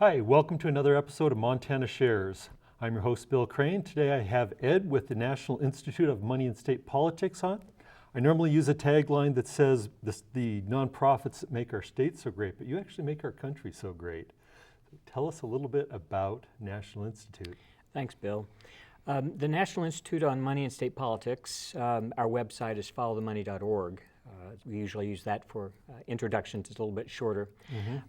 Hi, welcome to another episode of Montana Shares. I'm your host, Bill Crane. Today I have Ed with the National Institute of Money and State Politics on. I normally use a tagline that says the nonprofits that make our state so great, but you actually make our country so great. Tell us a little bit about National Institute. Thanks, Bill. The National Institute on Money and State Politics, our website is followthemoney.org. We usually use that for introductions. It's a little bit shorter.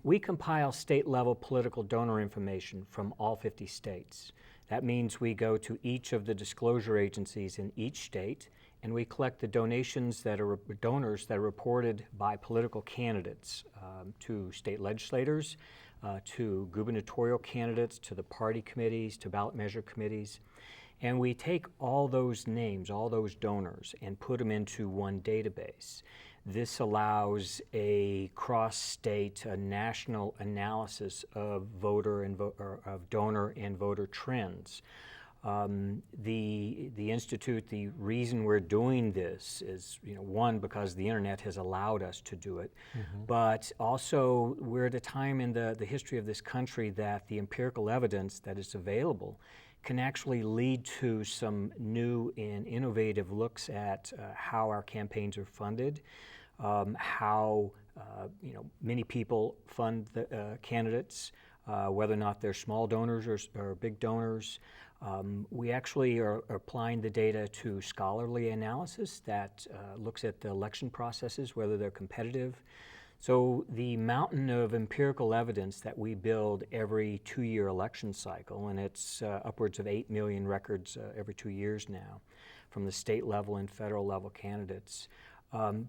We compile state-level political donor information from all 50 states. That means we go to each of the disclosure agencies in each state, and we collect the donors that are reported by political candidates to state legislators, to gubernatorial candidates, to the party committees, to ballot measure committees. And we take all those names, all those donors, and put them into one database. This allows a cross-state, national analysis of of donor and voter trends. The Institute, the reason we're doing this is, one, because the internet has allowed us to do it, but also we're at a time in the history of this country that the empirical evidence that is available can actually lead to some new and innovative looks at how our campaigns are funded, how many people fund the candidates, whether or not they're small donors or big donors. We actually are applying the data to scholarly analysis that looks at the election processes, whether they're competitive. So the mountain of empirical evidence that we build every 2-year election cycle, and it's upwards of 8 million records every 2 years now from the state level and federal level candidates,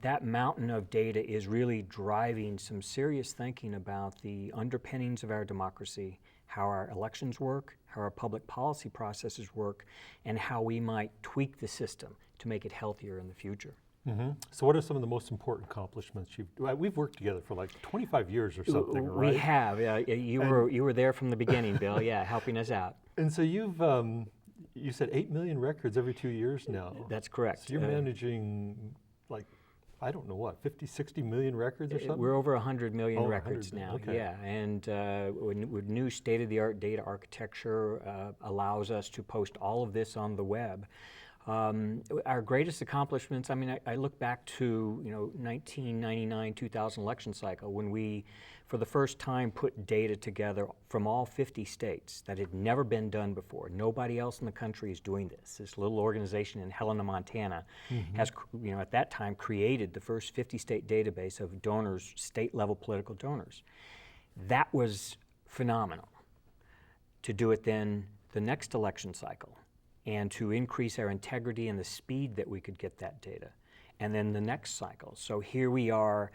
that mountain of data is really driving some serious thinking about the underpinnings of our democracy, how our elections work, how our public policy processes work, and how we might tweak the system to make it healthier in the future. So what are some of the most important accomplishments we've worked together for like 25 years or something, right? We have. You were there from the beginning, Bill, helping us out. And so you said 8 million records every 2 years now. That's correct. So you're managing like, I don't know what, 50, 60 million records or something? We're over 100 million records 100 now, okay. And with new state-of-the-art data architecture allows us to post all of this on the web. Our greatest accomplishments, I look back to 1999-2000 election cycle when we, for the first time, put data together from all 50 states that had never been done before. Nobody else in the country is doing this. This little organization in Helena, Montana, has, at that time, created the first 50-state database of donors, state-level political donors. That was phenomenal. To do it then the next election cycle, and to increase our integrity and the speed that we could get that data. And then the next cycle. So here we are,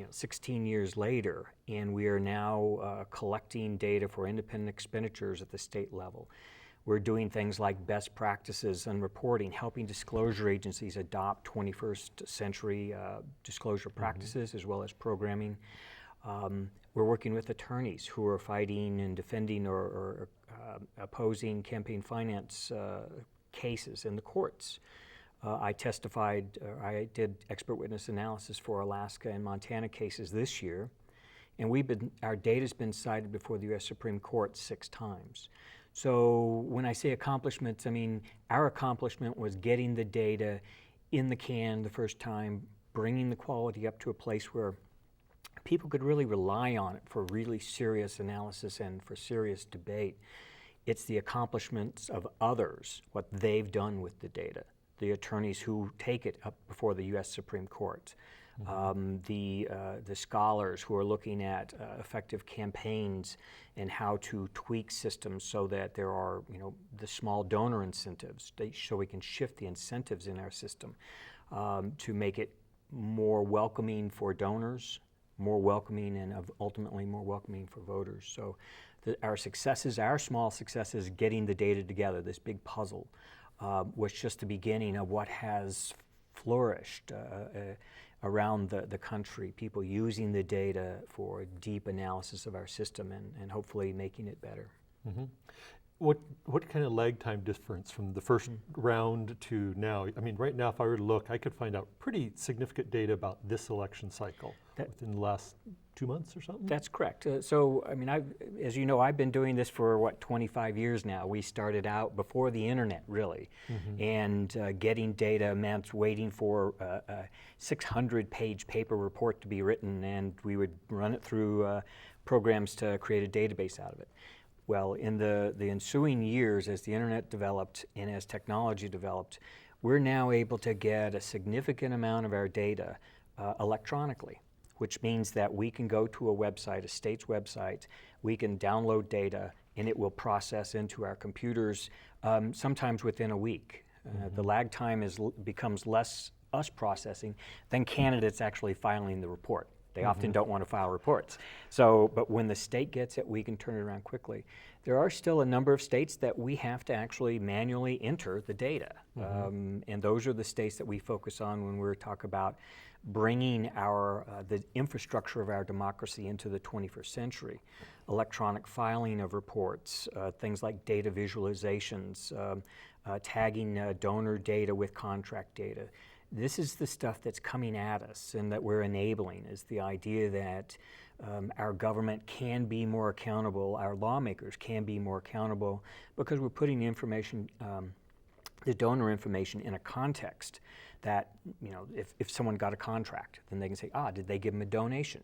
16 years later, and we are now collecting data for independent expenditures at the state level. We're doing things like best practices and reporting, helping disclosure agencies adopt 21st century disclosure practices as well as programming. We're working with attorneys who are fighting and defending or opposing campaign finance cases in the courts. I did expert witness analysis for Alaska and Montana cases this year, and our data's been cited before the U.S. Supreme Court 6 times. So when I say accomplishments, our accomplishment was getting the data in the can the first time, bringing the quality up to a place where people could really rely on it for really serious analysis and for serious debate. It's the accomplishments of others, what they've done with the data, the attorneys who take it up before the U.S. Supreme Court, the scholars who are looking at effective campaigns and how to tweak systems so that there are, the small donor incentives, so we can shift the incentives in our system to make it more welcoming for donors, more welcoming, and ultimately more welcoming for voters. So our small successes getting the data together, this big puzzle, was just the beginning of what has flourished around the country, people using the data for deep analysis of our system and hopefully making it better. What kind of lag time difference from the first round to now? I mean, right now, if I were to look, I could find out pretty significant data about this election cycle within the last 2 months or something? That's correct. So, I mean, as you know, I've been doing this for, 25 years now. We started out before the internet, really. And getting data meant waiting for a 600-page paper report to be written, and we would run it through programs to create a database out of it. Well, in the ensuing years, as the internet developed and as technology developed, we're now able to get a significant amount of our data electronically, which means that we can go to a website, a state's website, we can download data, and it will process into our computers sometimes within a week. The lag time becomes less us processing than candidates actually filing the report. They often don't want to file reports. But when the state gets it, we can turn it around quickly. There are still a number of states that we have to actually manually enter the data. And those are the states that we focus on when we talk about bringing the infrastructure of our democracy into the 21st century. Electronic filing of reports, things like data visualizations, tagging donor data with contract data. This is the stuff that's coming at us and that we're enabling, is the idea that our government can be more accountable, our lawmakers can be more accountable, because we're putting the information, the donor information, in a context that, if someone got a contract, then they can say, did they give them a donation?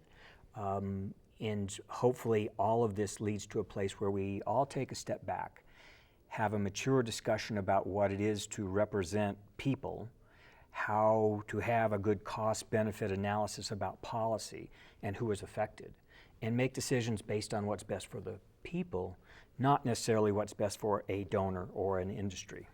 And hopefully all of this leads to a place where we all take a step back, have a mature discussion about what it is to represent people, how to have a good cost-benefit analysis about policy and who is affected, and make decisions based on what's best for the people, not necessarily what's best for a donor or an industry.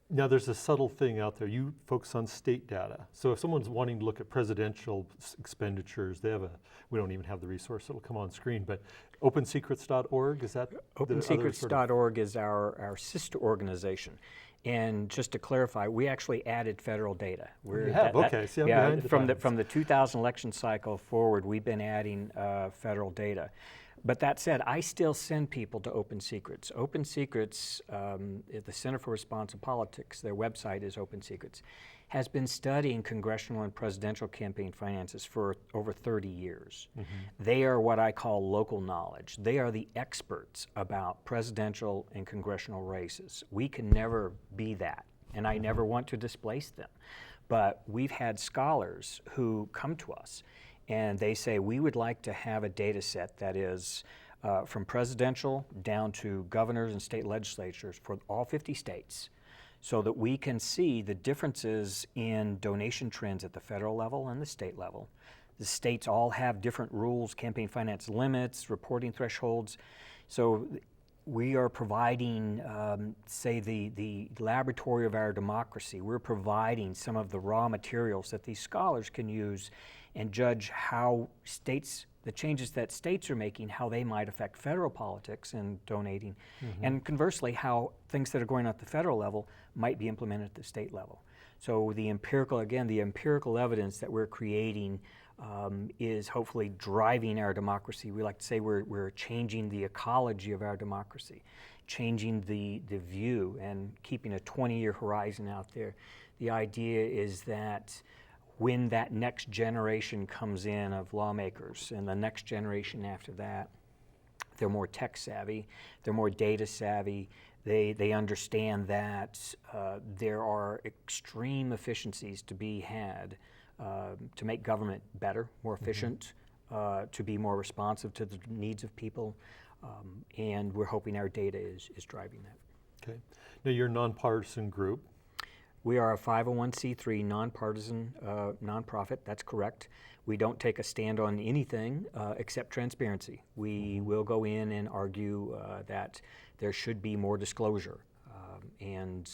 Now, there's a subtle thing out there. You focus on state data. So if someone's wanting to look at presidential expenditures, we don't even have the resource, it'll come on screen, but opensecrets.org, is that? Opensecrets.org is our sister organization. And just to clarify, we actually added federal data. See, I'm behind the times. From the 2000 election cycle forward, we've been adding federal data. But that said, I still send people to Open Secrets. Open Secrets, the Center for Responsive Politics, their website is Open Secrets, has been studying congressional and presidential campaign finances for over 30 years. They are what I call local knowledge. They are the experts about presidential and congressional races. We can never be that, and I never want to displace them. But we've had scholars who come to us and they say, we would like to have a data set that is from presidential down to governors and state legislatures for all 50 states, so that we can see the differences in donation trends at the federal level and the state level. The states all have different rules, campaign finance limits, reporting thresholds. So we are providing, say, the laboratory of our democracy. We're providing some of the raw materials that these scholars can use and judge how the changes that states are making, how they might affect federal politics and donating, and conversely, how things that are going on at the federal level might be implemented at the state level. So the empirical evidence that we're creating is hopefully driving our democracy. We like to say we're changing the ecology of our democracy, changing the view and keeping a 20-year horizon out there. The idea is that when that next generation comes in of lawmakers and the next generation after that, they're more tech savvy, they're more data savvy, they understand that there are extreme efficiencies to be had to make government better, more efficient, to be more responsive to the needs of people, and we're hoping our data is driving that. Okay. Now, you're a nonpartisan group. We are a 501c3 nonpartisan nonprofit, that's correct. We don't take a stand on anything except transparency. We will go in and argue that there should be more disclosure. And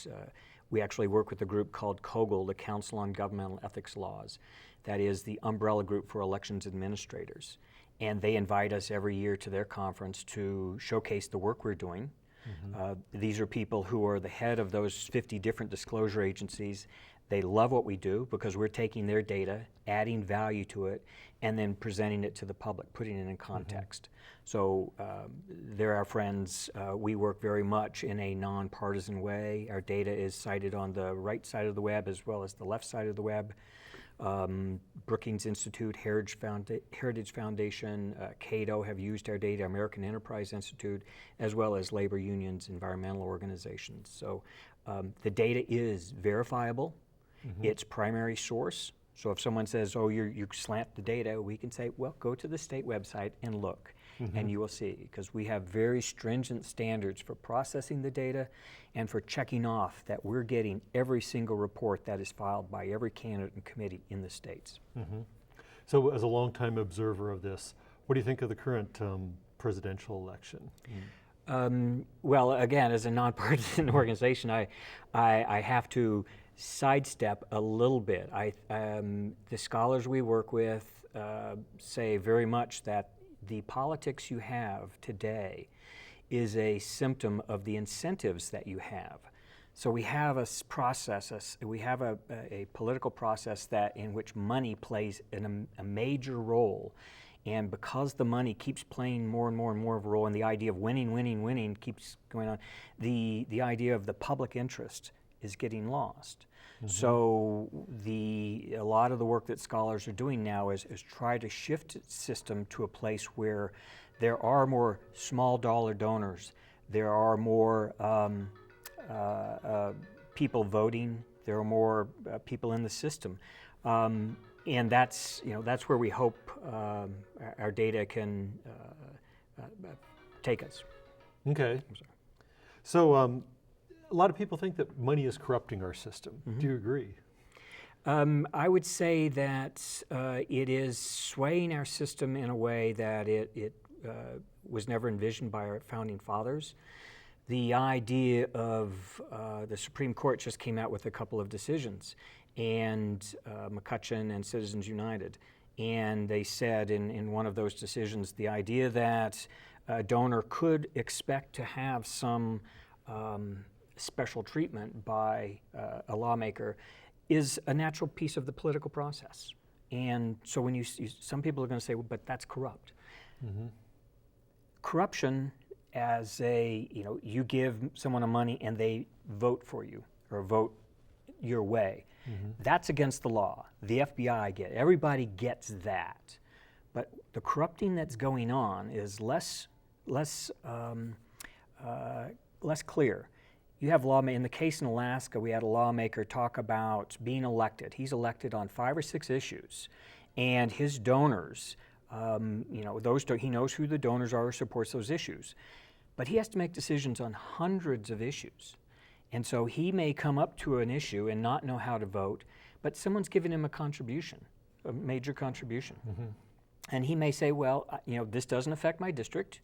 we actually work with a group called COGL, the Council on Governmental Ethics Laws. That is the umbrella group for elections administrators. And they invite us every year to their conference to showcase the work we're doing. These are people who are the head of those 50 different disclosure agencies They love what we do because we're taking their data, adding value to it, and then presenting it to the public, putting it in context. So they're our friends. We work very much in a nonpartisan way. Our data is cited on the right side of the web as well as the left side of the web. Brookings Institute, Heritage Foundation, Cato have used our data, American Enterprise Institute, as well as labor unions, environmental organizations. So the data is verifiable. It's primary source. So if someone says, oh, you slant the data, we can say, well, go to the state website and look, and you will see, because we have very stringent standards for processing the data and for checking off that we're getting every single report that is filed by every candidate and committee in the states. So as a longtime observer of this, what do you think of the current presidential election? Well, again, as a nonpartisan organization, I have to sidestep a little bit. The scholars we work with say very much that the politics you have today is a symptom of the incentives that you have. So we have a process, we have a political process that in which money plays a major role. And because the money keeps playing more and more and more of a role, and the idea of winning keeps going on, the idea of the public interest is getting lost. So a lot of the work that scholars are doing now is try to shift the system to a place where there are more small dollar donors, there are more people voting, there are more people in the system. And that's where we hope our data can take us. Okay. So a lot of people think that money is corrupting our system. Do you agree? I would say that it is swaying our system in a way that it was never envisioned by our founding fathers. The idea of the Supreme Court just came out with a couple of decisions, and McCutcheon and Citizens United, and they said in one of those decisions the idea that a donor could expect to have some special treatment by a lawmaker is a natural piece of the political process. And so when some people are going to say, well, but that's corrupt. Corruption as you give someone money and they vote for you or vote your way, that's against the law. The FBI everybody gets that. But the corrupting that's going on is less clear. You have in the case in Alaska, we had a lawmaker talk about being elected. He's elected on 5 or 6 issues, and his donors, he knows who the donors are who supports those issues, but he has to make decisions on hundreds of issues. And so he may come up to an issue and not know how to vote, but someone's given him a contribution, a major contribution. And he may say, well, this doesn't affect my district.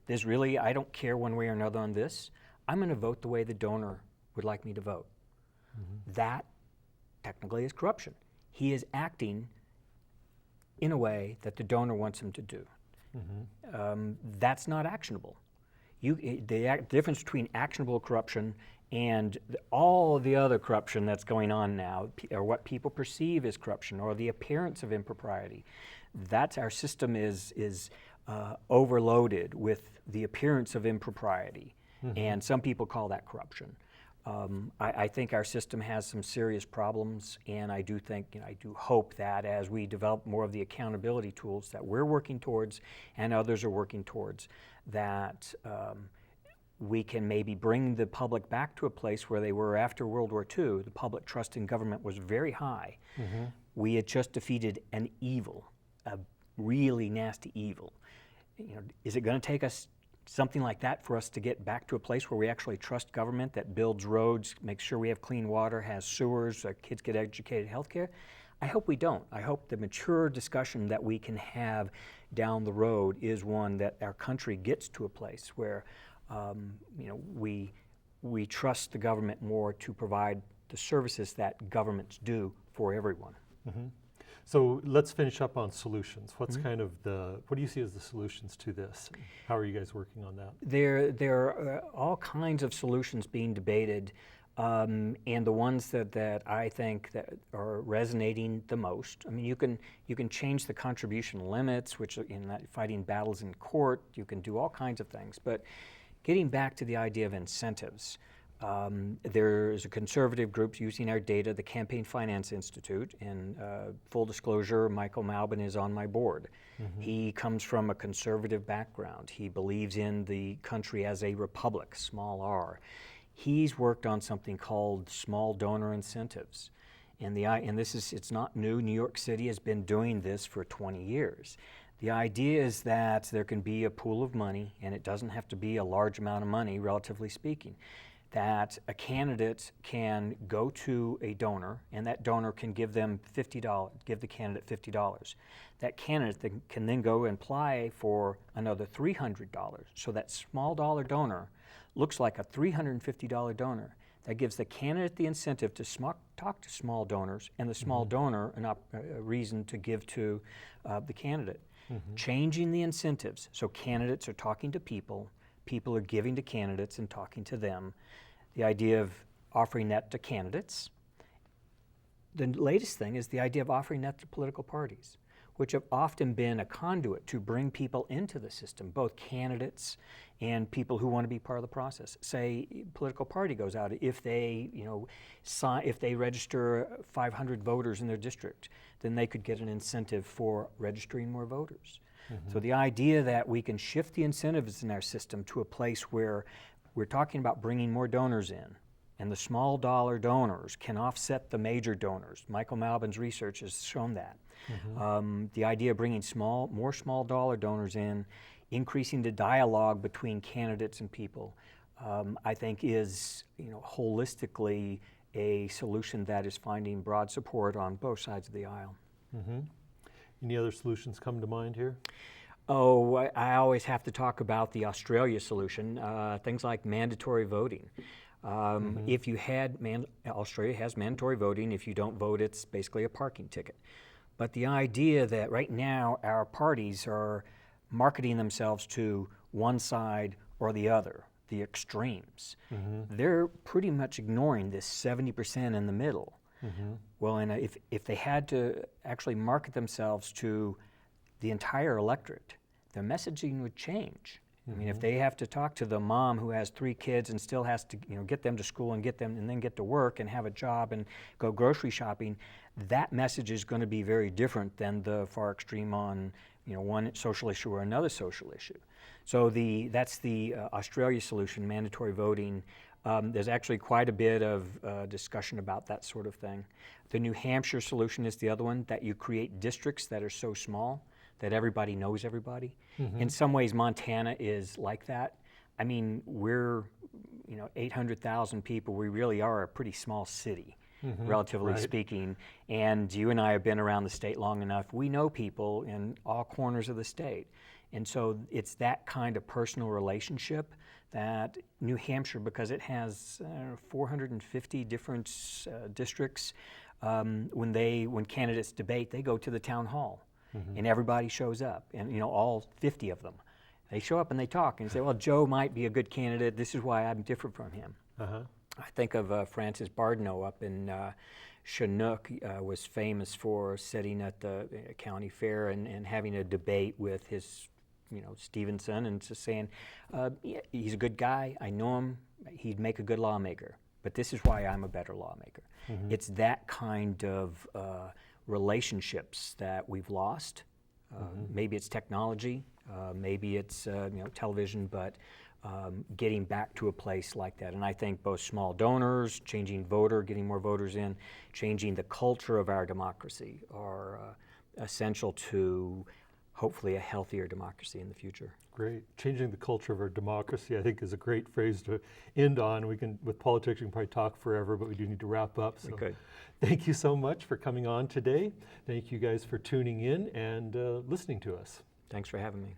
I don't care one way or another on this. I'm going to vote the way the donor would like me to vote. That technically is corruption. He is acting in a way that the donor wants him to do. That's not actionable. The difference between actionable corruption and all the other corruption that's going on now, or what people perceive as corruption, or the appearance of impropriety, that's our system is overloaded with the appearance of impropriety. And some people call that corruption. I think our system has some serious problems, and I do hope that as we develop more of the accountability tools that we're working towards and others are working towards, that we can maybe bring the public back to a place where they were after World War II. The public trust in government was very high. We had just defeated an evil, a really nasty evil. Is it going to take us something like that for us to get back to a place where we actually trust government that builds roads, makes sure we have clean water, has sewers, kids get educated, healthcare? I hope we don't. I hope the mature discussion that we can have down the road is one that our country gets to a place where we trust the government more to provide the services that governments do for everyone. So let's finish up on solutions. What's what do you see as the solutions to this? How are you guys working on that? There are all kinds of solutions being debated. And the ones that I think that are resonating the most, I mean, you can change the contribution limits, which in that fighting battles in court, you can do all kinds of things. But getting back to the idea of incentives, there's a conservative group using our data, the Campaign Finance Institute, and full disclosure, Michael Malbin is on my board. He comes from a conservative background. He believes in the country as a republic, small r. He's worked on something called small donor incentives. And it's not new. New York City has been doing this for 20 years. The idea is that there can be a pool of money, and it doesn't have to be a large amount of money, relatively speaking, that a candidate can go to a donor, and that donor can give them $50, give the candidate $50. That candidate can then go and apply for another $300. So that small dollar donor looks like a $350 donor. That gives the candidate the incentive to talk to small donors, and the small donor a reason to give to the candidate. Changing the incentives, so candidates are talking to people, people are giving to candidates and talking to them. The idea of offering that to candidates. The latest thing is the idea of offering that to political parties, which have often been a conduit to bring people into the system, both candidates and people who want to be part of the process. Say, a political party goes out, if they, if they register 500 voters in their district, then they could get an incentive for registering more voters. So the idea that we can shift the incentives in our system to a place where we're talking about bringing more donors in, and the small dollar donors can offset the major donors. Michael Malbin's research has shown that. The idea of bringing more small dollar donors in, increasing the dialogue between candidates and people, I think is holistically a solution that is finding broad support on both sides of the aisle. Any other solutions come to mind here? Oh, I always have to talk about the Australia solution, things like mandatory voting. If you had, Australia has mandatory voting. If you don't vote, it's basically a parking ticket. But the idea that right now our parties are marketing themselves to one side or the other, the extremes, they're pretty much ignoring this 70% in the middle. Well, and if they had to actually market themselves to the entire electorate, their messaging would change. I mean, if they have to talk to the mom who has 3 kids and still has to, get them to school and then get to work and have a job and go grocery shopping, that message is going to be very different than the far extreme on, one social issue or another social issue. So that's the Australia solution, mandatory voting. There's actually quite a bit of discussion about that sort of thing. The New Hampshire solution is the other one, that you create districts that are so small that everybody knows everybody. In some ways, Montana is like that. I mean, we're 800,000 people. We really are a pretty small city, relatively speaking. And you and I have been around the state long enough. We know people in all corners of the state. And so it's that kind of personal relationship that New Hampshire, because it has 450 different districts, when candidates debate, they go to the town hall. And everybody shows up, and all 50 of them. They show up and they talk and say, well, Joe might be a good candidate. This is why I'm different from him. I think of Francis Bardno up in Chinook, was famous for sitting at the county fair and having a debate with his Stevenson, and just saying, yeah, he's a good guy, I know him, he'd make a good lawmaker, but this is why I'm a better lawmaker. It's that kind of relationships that we've lost. Maybe it's technology, maybe it's television, but getting back to a place like that. And I think both small donors, getting more voters in, changing the culture of our democracy are essential to hopefully a healthier democracy in the future. Great. Changing the culture of our democracy, I think, is a great phrase to end on. With politics, we can probably talk forever, but we do need to wrap up. So We could. Thank you so much for coming on today. Thank you guys for tuning in and listening to us. Thanks for having me.